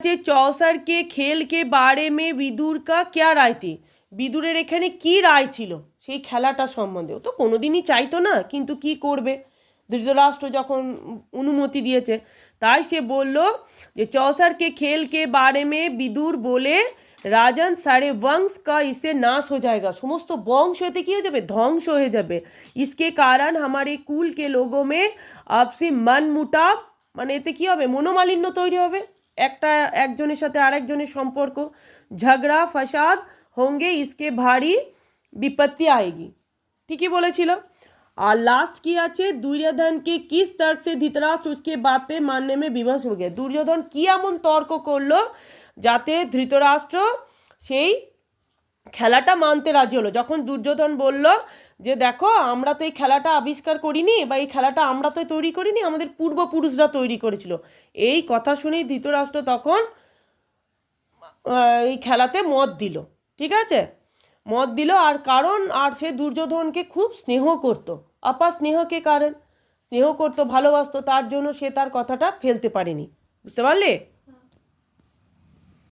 যে चौसर के खेल के बारे में विदुर का क्या राय थी? বিদুরের এখানে কি রায় ছিল সেই খেলাটা সম্বন্ধে? ও তো কোনোদিনই চাইতো না, কিন্তু কি করবে, ধৃতরাষ্ট্র যখন অনুমতি দিয়েছে তাই সে বলল যে चौसर के खेल के बारे में विदुर बोले রাজন সারে বংশ কা ইসে নাশ हो जाएगा, সমস্ত বংশ এতে কি হয়ে যাবে, ধ্বংস হয়ে যাবে। इसके कारण हमारे कुल के लोगों में आपसी मनमुटाव, মানে এতে কি হবে, মনোমালিন্য তৈরি হবে, একটা একজনের সাথে আরেকজনের সম্পর্ক, ঝগড়া ফসাদ होंगे, इसके भारी विपत्ति आएगी। ঠিকই বলেছিল। আর লাস্ট কি আছে, দুর্যোধনকে কিস তর্ক সে ধৃতরাষ্ট্র उसके बातें मानने में विवश हो गया। দুর্যোধন কি এমন তর্ক করলো যাতে ধৃতরাষ্ট্র সেই খেলাটা মানতে রাজি হলো। যখন দুর্যোধন বলল যে দেখো আমরা তো এই খেলাটা আবিষ্কার করিনি বা এই খেলাটা আমরা তো তৈরি করিনি, আমাদের পূর্বপুরুষরা তৈরি করেছিল, এই কথা শুনেই ধৃতরাষ্ট্র তখন এই খেলাতে মত দিল। ঠিক আছে, মত দিল। আর কারণ, আর সে দুর্যোধনকে খুব স্নেহ করতো, আপা স্নেহকে কারণ স্নেহ করতো, ভালোবাসতো, তার জন্য সে তার কথাটা ফেলতে পারেনি। বুঝতে পারলে?